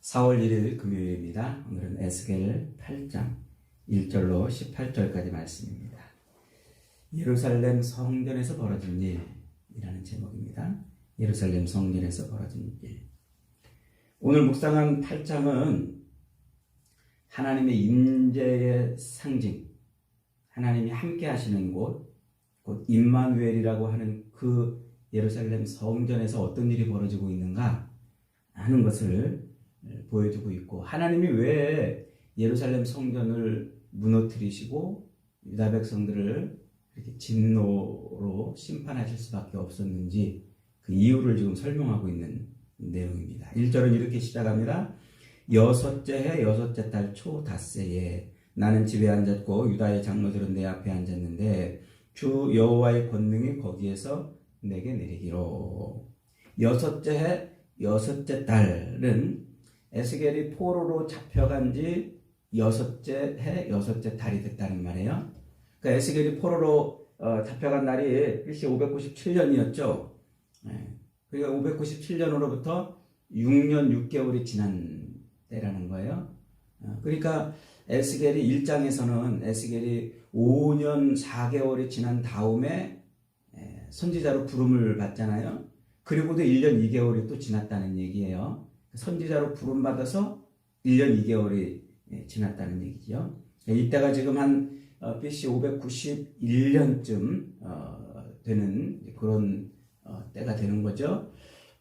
4월 1일 금요일입니다. 오늘은 에스겔 8장 1절로 18절까지 말씀입니다. 예루살렘 성전에서 벌어진 일이라는 제목입니다. 예루살렘 성전에서 벌어진 일. 오늘 묵상한 8장은 하나님의 임재의 상징, 하나님이 함께 하시는 곳, 곧 임마누엘이라고 하는 그 예루살렘 성전에서 어떤 일이 벌어지고 있는가 하는 것을 보여주고 있고, 하나님이 왜 예루살렘 성전을 무너뜨리시고 유다 백성들을 이렇게 진노로 심판하실 수밖에 없었는지 그 이유를 지금 설명하고 있는 내용입니다. 1절은 이렇게 시작합니다. 여섯째 해 여섯째 달 초 닷새에 나는 집에 앉았고 유다의 장로들은 내 앞에 앉았는데 주 여호와의 권능이 거기에서 내게 내리기로. 여섯째 해 여섯째 달은 에스겔이 포로로 잡혀간 지 여섯째 해 여섯째 달이 됐다는 말이에요. 그러니까 에스겔이 포로로 잡혀간 날이 BC 597년이었죠. 그러니까 597년으로부터 6년 6개월이 지난 때라는 거예요. 그러니까 에스겔이 1장에서는 에스겔이 5년 4개월이 지난 다음에 선지자로 부름을 받잖아요. 그리고도 1년 2개월이 또 지났다는 얘기예요. 선지자로 부름받아서 1년 2개월이 지났다는 얘기죠. 이때가 지금 한 BC 591년쯤 되는 그런 때가 되는 거죠.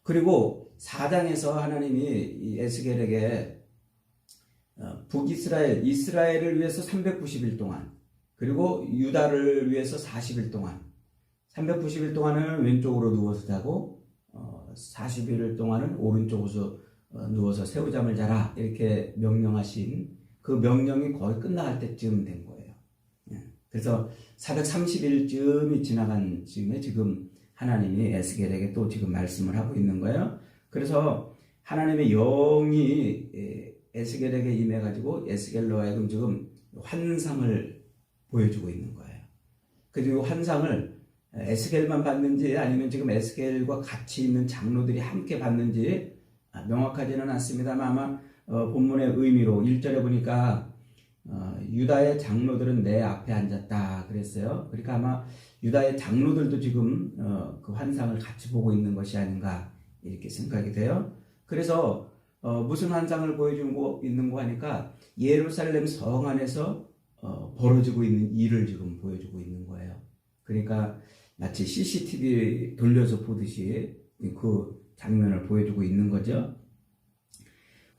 그리고 4장에서 하나님이 이 에스겔에게 북이스라엘, 이스라엘을 위해서 390일 동안, 그리고 유다를 위해서 40일 동안, 390일 동안은 왼쪽으로 누워서 자고 40일 동안은 오른쪽으로 누워서 새우잠을 자라, 이렇게 명령하신 그 명령이 거의 끝나갈 때쯤 된 거예요. 그래서 430일쯤이 지나간 즈음에 지금 하나님이 에스겔에게 또 지금 말씀을 하고 있는 거예요. 그래서 하나님의 영이 에스겔에게 임해가지고 에스겔로 하여금 지금 환상을 보여주고 있는 거예요. 그리고 환상을 에스겔만 봤는지 아니면 지금 에스겔과 같이 있는 장로들이 함께 봤는지 명확하지는 않습니다만 아마 본문의 의미로 1절에 보니까 유다의 장로들은 내 앞에 앉았다 그랬어요. 그러니까 아마 유다의 장로들도 지금 그 환상을 같이 보고 있는 것이 아닌가 이렇게 생각이 돼요. 그래서 무슨 환상을 보여주고 있는가 하니까 예루살렘 성 안에서 벌어지고 있는 일을 지금 보여주고 있는 거예요. 그러니까 마치 CCTV 돌려서 보듯이 그 장면을 보여주고 있는 거죠.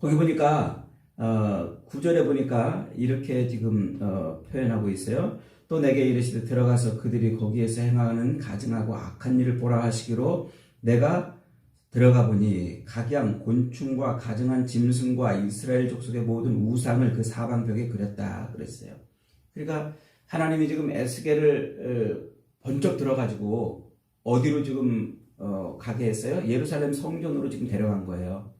거기 보니까 9절에 보니까 이렇게 지금 표현하고 있어요. 또 내게 이르시되 들어가서 그들이 거기에서 행하는 가증하고 악한 일을 보라 하시기로 내가 들어가 보니 각양 곤충과 가증한 짐승과 이스라엘 족속의 모든 우상을 그 사방벽에 그렸다 그랬어요. 그러니까 하나님이 지금 에스겔을 번쩍 들어가지고 어디로 지금 가게 했어요? 예루살렘 성전으로 지금 데려간 거예요.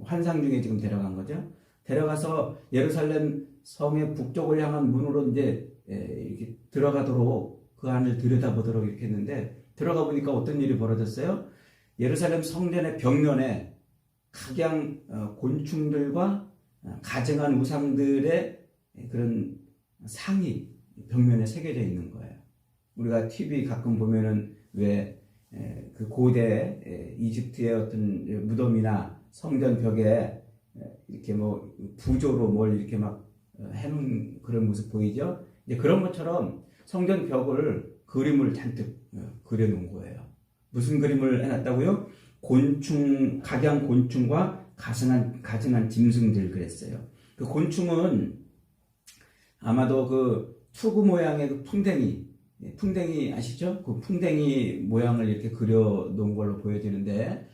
환상 중에 지금 데려간 거죠. 데려가서 예루살렘 성의 북쪽을 향한 문으로 이제 이렇게 들어가도록 그 안을 들여다보도록 이렇게 했는데 들어가 보니까 어떤 일이 벌어졌어요? 예루살렘 성전의 벽면에 각양 곤충들과 가증한 우상들의 그런 상이 벽면에 새겨져 있는 거예요. 우리가 TV 가끔 보면은 왜 그 고대 이집트의 어떤 무덤이나 성전 벽에 이렇게 뭐 부조로 뭘 이렇게 막 해놓은 그런 모습 보이죠? 이제 그런 것처럼 성전 벽을 그림을 잔뜩 그려놓은 거예요. 무슨 그림을 해놨다고요? 각양 곤충과 가증한 짐승들 그랬어요. 그 곤충은 아마도 그 투구 모양의 그 풍뎅이 아시죠? 그 풍뎅이 모양을 이렇게 그려 놓은 걸로 보여지는데,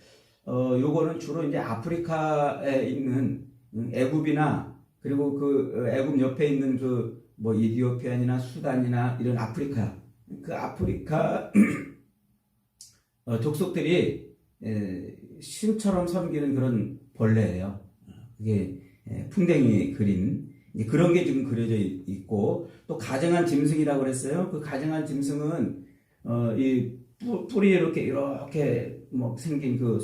요거는 주로 이제 아프리카에 있는 애굽이나 그리고 그 애굽 옆에 있는 그 뭐 이디오피아나 수단이나 이런 아프리카 족속들이 신처럼 섬기는 그런 벌레예요. 그게 풍뎅이 그림. 그런 게 지금 그려져 있고, 또 가증한 짐승이라고 그랬어요. 그 가증한 짐승은 이 뿔이 이렇게 뭐 생긴 그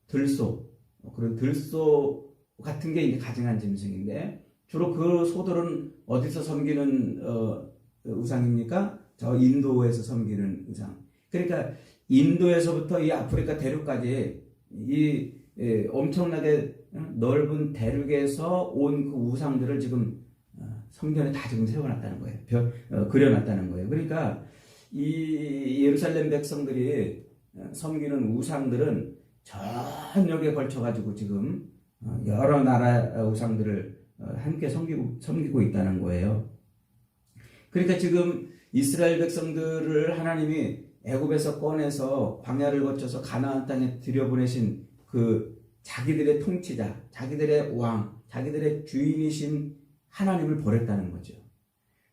들소, 그런 들소 같은 게 이제 가증한 짐승인데 주로 그 소들은 어디서 섬기는 우상입니까? 저 인도에서 섬기는 우상. 그러니까 인도에서부터 이 아프리카 대륙까지 이 엄청나게 넓은 대륙에서 온 그 우상들을 지금 성전에 다 지금 세워놨다는 거예요. 그려놨다는 거예요. 그러니까 이 예루살렘 백성들이 섬기는 우상들은 전역에 걸쳐가지고 지금 여러 나라 우상들을 함께 섬기고 있다는 거예요. 그러니까 지금 이스라엘 백성들을 하나님이 애굽에서 꺼내서 광야를 거쳐서 가나안 땅에 들여보내신 그 자기들의 통치자, 자기들의 왕, 자기들의 주인이신 하나님을 버렸다는 거죠.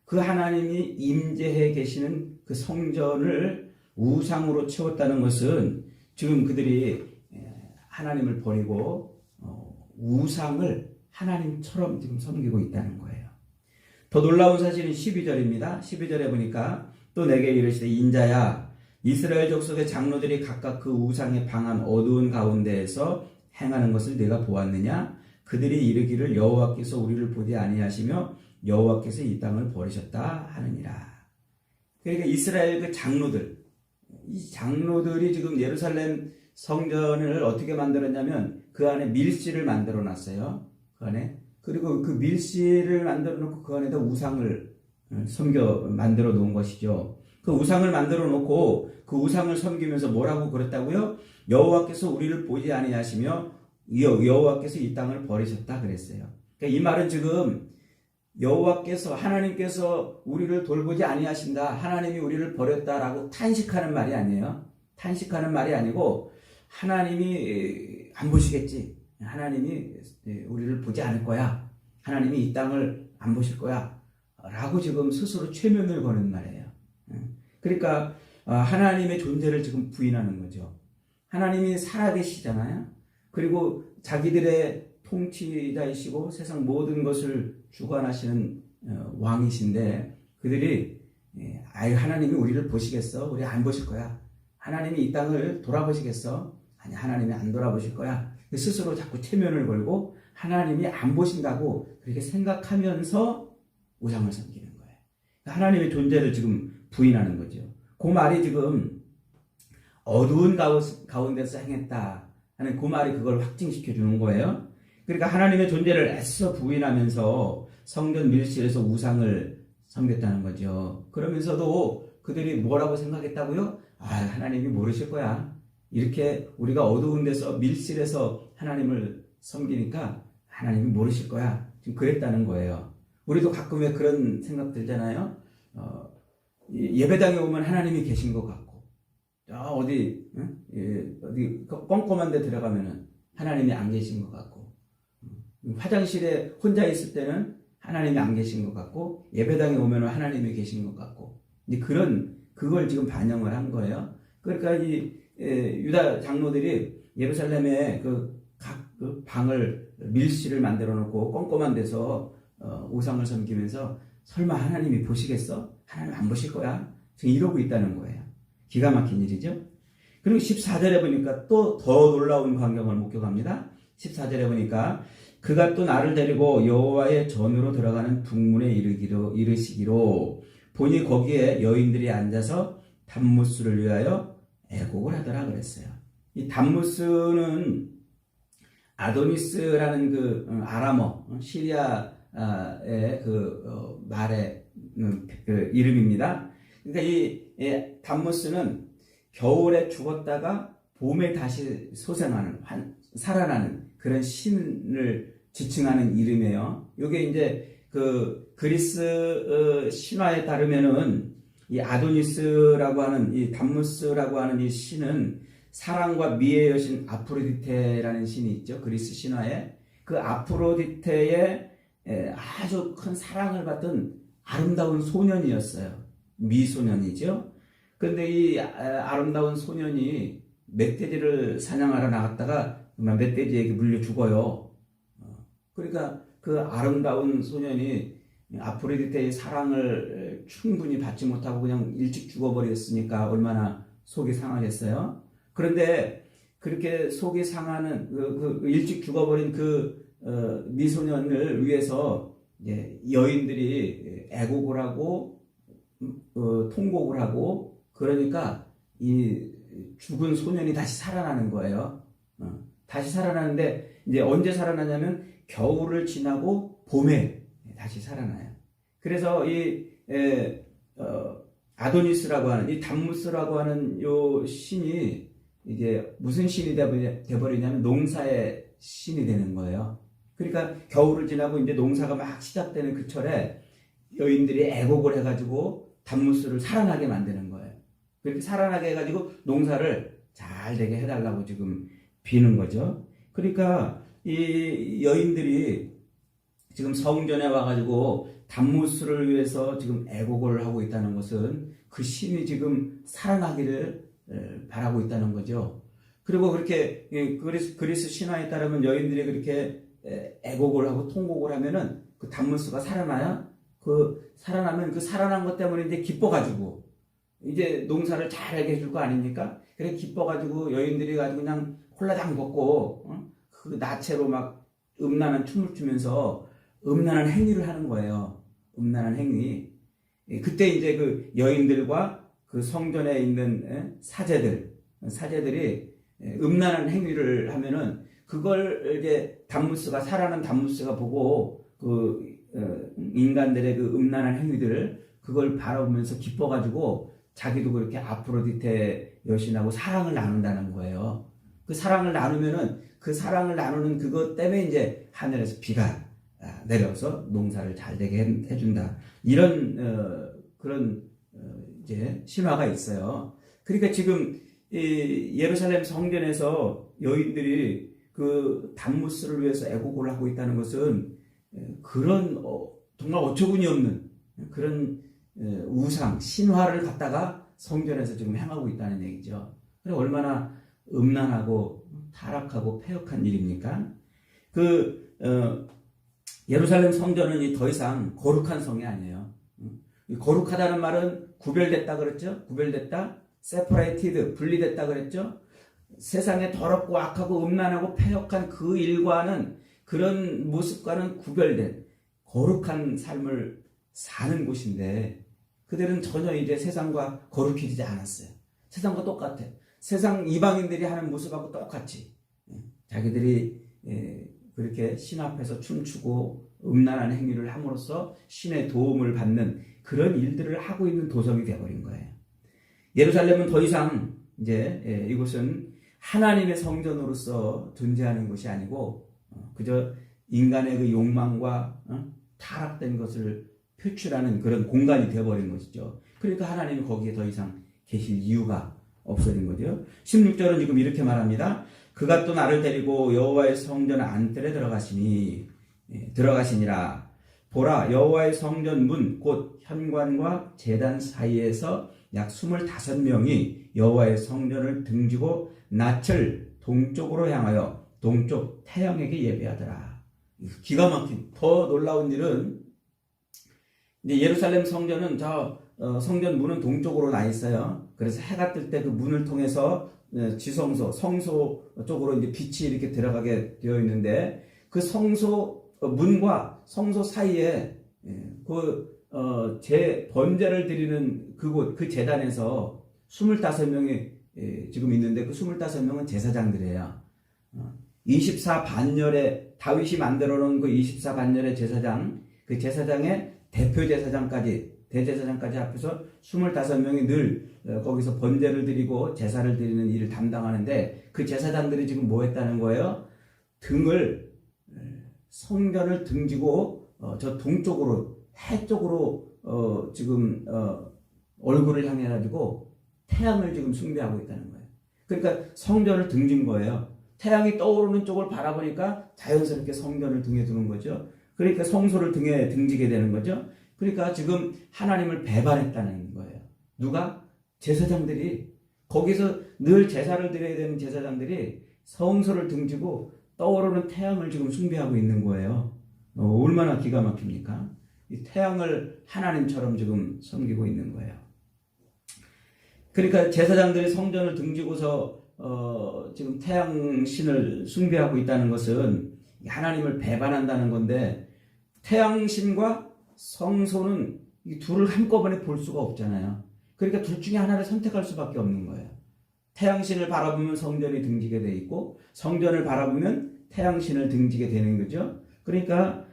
그 하나님이 임재해 계시는 그 성전을 우상으로 채웠다는 것은 지금 그들이 하나님을 버리고 우상을 하나님처럼 지금 섬기고 있다는 거예요. 더 놀라운 사실은 12절입니다. 12절에 보니까 또 내게 이르시되 인자야 이스라엘 족속의 장로들이 각각 그 우상에 방한 어두운 가운데에서 행하는 것을 내가 보았느냐? 그들이 이르기를 여호와께서 우리를 보지 아니하시며 여호와께서 이 땅을 버리셨다 하느니라. 그러니까 이스라엘 그 장로들, 이 장로들이 지금 예루살렘 성전을 어떻게 만들었냐면 그 안에 밀실을 만들어 놨어요. 그 안에. 그리고 그 밀실을 만들어 놓고 그 안에다 우상을 만들어 놓은 것이죠. 그 우상을 만들어 놓고 그 우상을 섬기면서 뭐라고 그랬다고요? 여호와께서 우리를 보지 아니하시며 여호와께서 이 땅을 버리셨다 그랬어요. 그러니까 이 말은 지금 여호와께서 하나님께서 우리를 돌보지 아니하신다. 하나님이 우리를 버렸다라고 탄식하는 말이 아니에요. 탄식하는 말이 아니고 하나님이 안 보시겠지. 하나님이 우리를 보지 않을 거야. 하나님이 이 땅을 안 보실 거야. 라고 지금 스스로 최면을 거는 말이에요. 그러니까 하나님의 존재를 지금 부인하는 거죠. 하나님이 살아계시잖아요. 그리고 자기들의 통치자이시고 세상 모든 것을 주관하시는 왕이신데 그들이 하나님이 우리를 보시겠어? 우리 안 보실 거야. 하나님이 이 땅을 돌아보시겠어? 아니 하나님이 안 돌아보실 거야. 스스로 자꾸 체면을 걸고 하나님이 안 보신다고 그렇게 생각하면서 우상을 섬기는 거예요. 하나님의 존재를 지금 부인하는 거죠. 그 말이 지금 어두운 가운데서 행했다 하는 그 말이 그걸 확증시켜 주는 거예요. 그러니까 하나님의 존재를 애써 부인하면서 성전 밀실에서 우상을 섬겼다는 거죠. 그러면서도 그들이 뭐라고 생각했다고요? 하나님이 모르실 거야. 이렇게 우리가 어두운 데서 밀실에서 하나님을 섬기니까 하나님이 모르실 거야. 지금 그랬다는 거예요. 우리도 가끔 왜 그런 생각 들잖아요. 예배당에 오면 하나님이 계신 것 같고 어디 껌껌한 데 들어가면은 하나님이 안 계신 것 같고 화장실에 혼자 있을 때는 하나님이 안 계신 것 같고 예배당에 오면 하나님이 계신 것 같고 이제 그걸 지금 반영을 한 거예요. 그러니까 이 유다 장로들이 예루살렘에 각 방을 밀실을 만들어 놓고 껌껌한 데서 우상을 섬기면서 설마 하나님이 보시겠어? 하나님 안 보실 거야? 지금 이러고 있다는 거예요. 기가 막힌 일이죠. 그리고 14절에 보니까 또 더 놀라운 광경을 목격합니다. 14절에 보니까 그가 또 나를 데리고 여호와의 전으로 들어가는 북문에 이르시기로 보니 거기에 여인들이 앉아서 담무스를 위하여 애곡을 하더라 그랬어요. 이 담무스는 아도니스라는 그 아람어 시리아의 말의 이름입니다. 그러니까 이 담무스는 겨울에 죽었다가 봄에 다시 살아나는 그런 신을 지칭하는 이름이에요. 이게 이제 그 그리스 신화에 따르면은 이 아도니스라고 하는 이 담무스라고 하는 이 신은 사랑과 미의 여신 아프로디테라는 신이 있죠. 그리스 신화에 그 아프로디테의 아주 큰 사랑을 받던 아름다운 소년이었어요. 미소년이죠. 그런데 이 아름다운 소년이 멧돼지를 사냥하러 나갔다가 멧돼지에게 물려 죽어요. 그러니까 그 아름다운 소년이 아프로디테의 사랑을 충분히 받지 못하고 그냥 일찍 죽어버렸으니까 얼마나 속이 상하겠어요. 그런데 그렇게 속이 상하는 일찍 죽어버린 그 미소년을 위해서 이제 여인들이 애곡을 하고 통곡을 하고 그러니까 이 죽은 소년이 다시 살아나는 거예요. 다시 살아나는데 이제 언제 살아나냐면 겨울을 지나고 봄에 다시 살아나요. 그래서 아도니스라고 하는 이 담무스라고 하는 요 신이 이제 무슨 신이 돼버리냐면 농사의 신이 되는 거예요. 그러니까 겨울을 지나고 이제 농사가 막 시작되는 그 철에 여인들이 애곡을 해가지고 담무스를 살아나게 만드는 거예요. 그렇게 살아나게 해가지고 농사를 잘 되게 해달라고 지금 비는 거죠. 그러니까 이 여인들이 지금 성전에 와가지고 담무스를 위해서 지금 애곡을 하고 있다는 것은 그 신이 지금 살아나기를 바라고 있다는 거죠. 그리고 그렇게 그리스 신화에 따르면 여인들이 그렇게 애곡을 하고 통곡을 하면은 그 담무스가 살아나야 살아나면 그 살아난 것 때문에 이제 기뻐가지고 이제 농사를 잘하게 해줄 거 아닙니까? 그래 기뻐가지고 여인들이 가지고 그냥 홀라당 벗고 그 나체로 막 음란한 춤을 추면서 음란한 행위를 하는 거예요. 음란한 행위. 그때 이제 그 여인들과 그 성전에 있는 사제들이 음란한 행위를 하면은 그걸 이제 살아난 담무스가 보고 그 인간들의 그 음란한 행위들을 그걸 바라보면서 기뻐가지고 자기도 그렇게 아프로디테 여신하고 사랑을 나눈다는 거예요. 그 사랑을 나누면은 그 사랑을 나누는 그것 때문에 이제 하늘에서 비가 내려서 농사를 잘 되게 해준다. 이런 그런 이제 신화가 있어요. 그러니까 지금 이 예루살렘 성전에서 여인들이 그 담무스를 위해서 애곡을 하고 있다는 것은 그런 정말 어처구니 없는 그런 우상 신화를 갖다가 성전에서 지금 행하고 있다는 얘기죠. 그래 얼마나 음란하고 타락하고 패역한 일입니까? 예루살렘 성전은 더 이상 거룩한 성이 아니에요. 거룩하다는 말은 구별됐다 그랬죠? 구별됐다, separated, 분리됐다 그랬죠? 세상에 더럽고 악하고 음란하고 패역한 그 일과는 그런 모습과는 구별된 거룩한 삶을 사는 곳인데 그들은 전혀 이제 세상과 거룩해지지 않았어요. 세상과 똑같아. 세상 이방인들이 하는 모습하고 똑같이 자기들이 그렇게 신 앞에서 춤추고 음란한 행위를 함으로써 신의 도움을 받는 그런 일들을 하고 있는 도성이 되어버린 거예요. 예루살렘은 더 이상 이제 이곳은 하나님의 성전으로서 존재하는 것이 아니고 그저 인간의 그 욕망과 타락된 것을 표출하는 그런 공간이 되어버린 것이죠. 그러니까 하나님이 거기에 더 이상 계실 이유가 없어진 거죠. 16절은 지금 이렇게 말합니다. 그가 또 나를 데리고 여호와의 성전 안뜰에 들어가시니라. 보라, 여호와의 성전 문 곧 현관과 제단 사이에서 약 25명이 여호와의 성전을 등지고 낯을 동쪽으로 향하여 동쪽 태양에게 예배하더라. 기가 막힌 더 놀라운 일은 이제 예루살렘 성전은 성전 문은 동쪽으로 나 있어요. 그래서 해가 뜰 때 그 문을 통해서 성소 쪽으로 이제 빛이 이렇게 들어가게 되어 있는데 그 성소 문과 성소 사이에 번제를 드리는 그곳 그 제단에서 25명이 지금 있는데 그 25명은 제사장들이에요. 24반열에 다윗이 만들어 놓은 그 24반열의 제사장 그 제사장의 대표 대제사장까지 합해서 25명이 늘 거기서 번제를 드리고 제사를 드리는 일을 담당하는데 그 제사장들이 지금 뭐 했다는 거예요? 성전을 등지고 저 동쪽으로 해 쪽으로 지금 얼굴을 향해 가지고 태양을 지금 숭배하고 있다는 거예요. 그러니까 성전을 등진 거예요. 태양이 떠오르는 쪽을 바라보니까 자연스럽게 성전을 등에 두는 거죠. 그러니까 성소를 등에 등지게 되는 거죠. 그러니까 지금 하나님을 배반했다는 거예요. 누가? 제사장들이. 거기서 늘 제사를 드려야 되는 제사장들이 성소를 등지고 떠오르는 태양을 지금 숭배하고 있는 거예요. 얼마나 기가 막힙니까? 이 태양을 하나님처럼 지금 섬기고 있는 거예요. 그러니까 제사장들이 성전을 등지고서 지금 태양신을 숭배하고 있다는 것은 하나님을 배반한다는 건데, 태양신과 성소는 이 둘을 한꺼번에 볼 수가 없잖아요. 그러니까 둘 중에 하나를 선택할 수밖에 없는 거예요. 태양신을 바라보면 성전이 등지게 돼 있고, 성전을 바라보면 태양신을 등지게 되는 거죠. 그러니까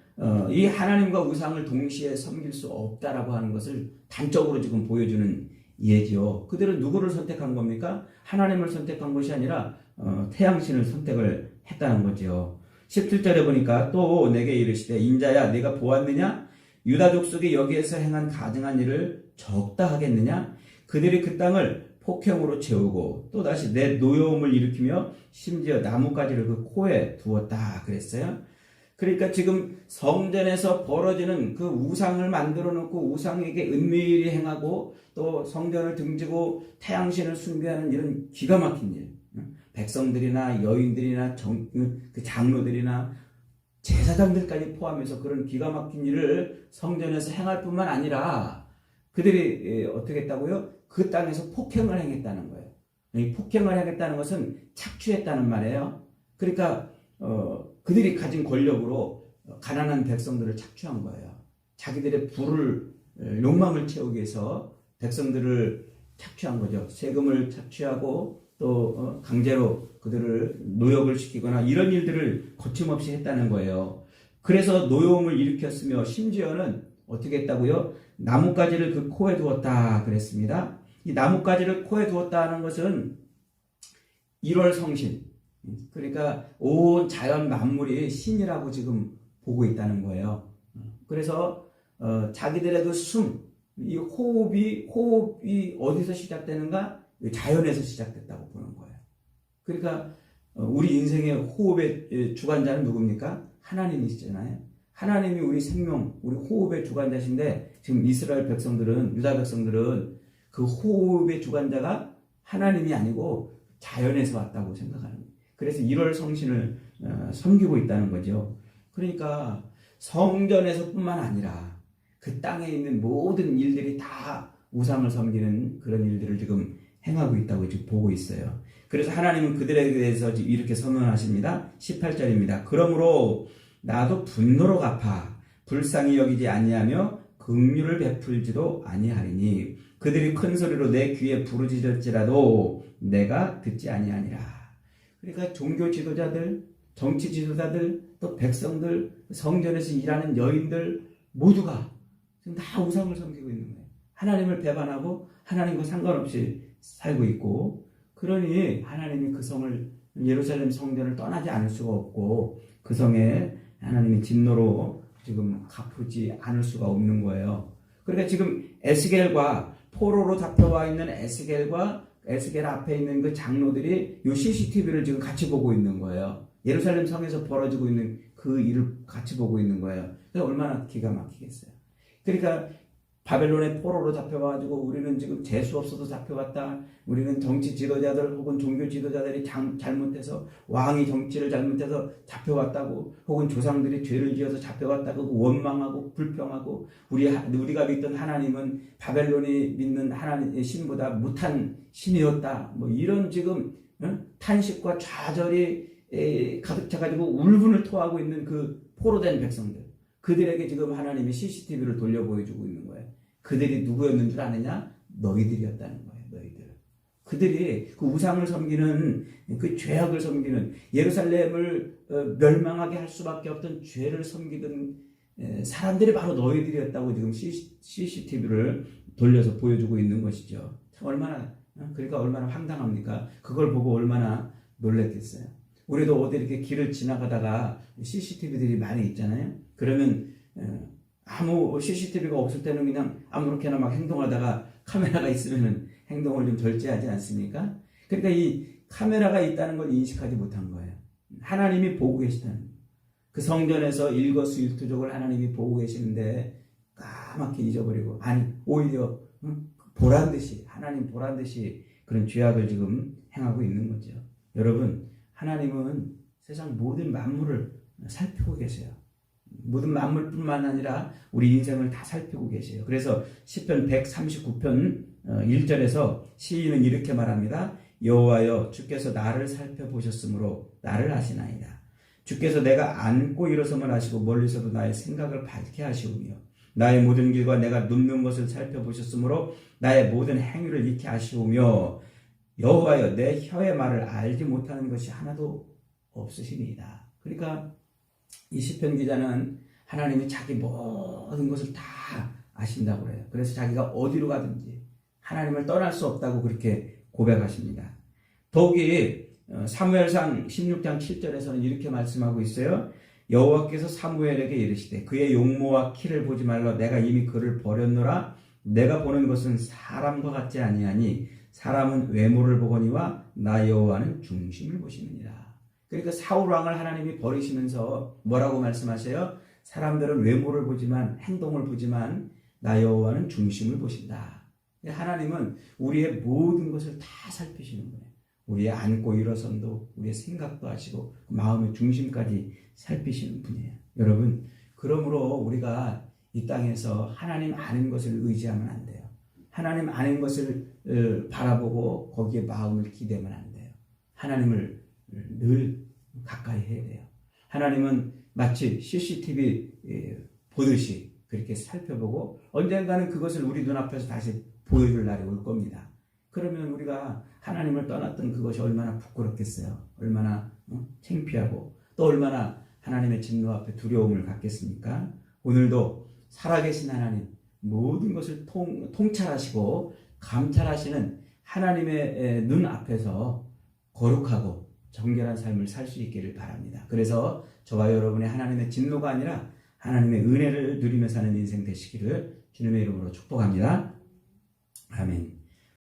이 하나님과 우상을 동시에 섬길 수 없다라고 하는 것을 단적으로 지금 보여주는 예죠. 그들은 누구를 선택한 겁니까? 하나님을 선택한 것이 아니라 태양신을 선택을 했다는 거죠. 17절에 보니까 또 내게 이르시되 인자야 네가 보았느냐? 유다 족속이 여기에서 행한 가증한 일을 적다 하겠느냐? 그들이 그 땅을 폭행으로 채우고 또다시 내 노여움을 일으키며 심지어 나뭇가지를 그 코에 두었다 그랬어요. 그러니까 지금 성전에서 벌어지는 그 우상을 만들어 놓고 우상에게 은밀히 행하고 또 성전을 등지고 태양신을 숭배하는 이런 기가 막힌 일, 백성들이나 여인들이나 그 장로들이나 제사장들까지 포함해서 그런 기가 막힌 일을 성전에서 행할 뿐만 아니라 그들이 어떻게 했다고요? 그 땅에서 폭행을 행했다는 거예요. 이 폭행을 행했다는 것은 착취했다는 말이에요. 그러니까 그들이 가진 권력으로 가난한 백성들을 착취한 거예요. 자기들의 부를 욕망을 채우기 위해서 백성들을 착취한 거죠. 세금을 착취하고 또 강제로 그들을 노역을 시키거나 이런 일들을 거침없이 했다는 거예요. 그래서 노여움을 일으켰으며 심지어는 어떻게 했다고요? 나뭇가지를 그 코에 두었다 그랬습니다. 이 나뭇가지를 코에 두었다 하는 것은 1월 성신, 그러니까 온 자연 만물이 신이라고 지금 보고 있다는 거예요. 그래서 자기들의 그 숨, 이 호흡이 어디서 시작되는가? 자연에서 시작됐다고 보는 거예요. 그러니까 우리 인생의 호흡의 주관자는 누굽니까? 하나님이시잖아요. 하나님이 우리 생명, 우리 호흡의 주관자신데 지금 이스라엘 백성들은, 유다 백성들은 그 호흡의 주관자가 하나님이 아니고 자연에서 왔다고 생각하는 거예요. 그래서 1월 성신을 섬기고 있다는 거죠. 그러니까 성전에서뿐만 아니라 그 땅에 있는 모든 일들이 다 우상을 섬기는 그런 일들을 지금 행하고 있다고 지금 보고 있어요. 그래서 하나님은 그들에 대해서 이렇게 선언하십니다. 18절입니다. 그러므로 나도 분노로 갚아 불쌍히 여기지 아니하며 긍휼을 베풀지도 아니하리니 그들이 큰 소리로 내 귀에 부르짖을지라도 내가 듣지 아니하니라. 그러니까 종교 지도자들, 정치 지도자들, 또 백성들, 성전에서 일하는 여인들 모두가 지금 다 우상을 섬기고 있는 거예요. 하나님을 배반하고 하나님과 상관없이 살고 있고, 그러니 하나님이 그 성을, 예루살렘 성전을 떠나지 않을 수가 없고 그 성에 하나님이 진노로 지금 갚지 않을 수가 없는 거예요. 그러니까 지금 에스겔과 포로로 잡혀와 있는 에스겔 앞에 있는 그 장로들이 이 CCTV를 지금 같이 보고 있는 거예요. 예루살렘 성에서 벌어지고 있는 그 일을 같이 보고 있는 거예요. 그래서 얼마나 기가 막히겠어요. 그러니까 바벨론의 포로로 잡혀가지고 우리는 지금 재수 없어도 잡혀갔다. 우리는 정치 지도자들 혹은 종교 지도자들이 잘못해서 왕이 정치를 잘못해서 잡혀갔다고, 혹은 조상들이 죄를 지어서 잡혀갔다고 원망하고 불평하고, 우리가 믿던 하나님은 바벨론이 믿는 하나님의 신보다 못한 신이었다. 뭐 이런 지금 탄식과 좌절이 가득 차가지고 울분을 토하고 있는 그 포로된 백성들, 그들에게 지금 하나님이 CCTV를 돌려 보여주고 있는 거예요. 그들이 누구였는 줄 아느냐? 너희들이었다는 거예요. 너희들. 그들이 그 우상을 섬기는, 그 죄악을 섬기는, 예루살렘을 멸망하게 할 수밖에 없던 죄를 섬기던 사람들이 바로 너희들이었다고 지금 CCTV를 돌려서 보여주고 있는 것이죠. 그러니까 얼마나 황당합니까? 그걸 보고 얼마나 놀랬겠어요. 우리도 어디 이렇게 길을 지나가다가 CCTV들이 많이 있잖아요. 그러면 아무 CCTV가 없을 때는 그냥 아무렇게나 막 행동하다가 카메라가 있으면 행동을 좀 절제하지 않습니까? 그러니까 이 카메라가 있다는 걸 인식하지 못한 거예요. 하나님이 보고 계시다는 거예요. 그 성전에서 일거수일투족을 하나님이 보고 계시는데 까맣게 잊어버리고, 아니 오히려 보란 듯이, 하나님 보란 듯이 그런 죄악을 지금 행하고 있는 거죠. 여러분, 하나님은 세상 모든 만물을 살피고 계세요. 모든 만물뿐만 아니라 우리 인생을 다 살피고 계세요. 그래서 시편 139편 1절에서 시인은 이렇게 말합니다. 여호와여, 주께서 나를 살펴보셨으므로 나를 아시나이다. 주께서 내가 앉고 일어서면 하시고 멀리서도 나의 생각을 밝게 하시오며 나의 모든 길과 내가 눕는 것을 살펴보셨으므로 나의 모든 행위를 익히 아시오며 여호와여 내 혀의 말을 알지 못하는 것이 하나도 없으시니이다. 그러니까 이 시편 기자는 하나님이 자기 모든 것을 다 아신다고 그래요. 그래서 자기가 어디로 가든지 하나님을 떠날 수 없다고 그렇게 고백하십니다. 더욱이 사무엘상 16장 7절에서는 이렇게 말씀하고 있어요. 여호와께서 사무엘에게 이르시되 그의 용모와 키를 보지 말라 내가 이미 그를 버렸노라. 내가 보는 것은 사람과 같지 아니하니 사람은 외모를 보거니와 나 여호와는 중심을 보시느니라. 그러니까 사울 왕을 하나님이 버리시면서 뭐라고 말씀하세요? 사람들은 외모를 보지만 행동을 보지만 나 여호와는 중심을 보신다. 하나님은 우리의 모든 것을 다 살피시는 거예요. 우리의 앉고 일어선도 우리의 생각도 하시고 마음의 중심까지 살피시는 분이에요. 여러분, 그러므로 우리가 이 땅에서 하나님 아는 것을 의지하면 안 돼요. 하나님 아는 것을 바라보고 거기에 마음을 기대면 안 돼요. 하나님을 늘 가까이 해야 돼요. 하나님은 마치 CCTV 보듯이 그렇게 살펴보고 언젠가는 그것을 우리 눈앞에서 다시 보여줄 날이 올 겁니다. 그러면 우리가 하나님을 떠났던 그것이 얼마나 부끄럽겠어요. 얼마나 창피하고 또 얼마나 하나님의 진노 앞에 두려움을 갖겠습니까? 오늘도 살아계신 하나님, 모든 것을 통찰하시고 감찰하시는 하나님의 눈 앞에서 거룩하고 정결한 삶을 살 수 있기를 바랍니다. 그래서 저와 여러분의 하나님의 진노가 아니라 하나님의 은혜를 누리며 사는 인생 되시기를 주님의 이름으로 축복합니다.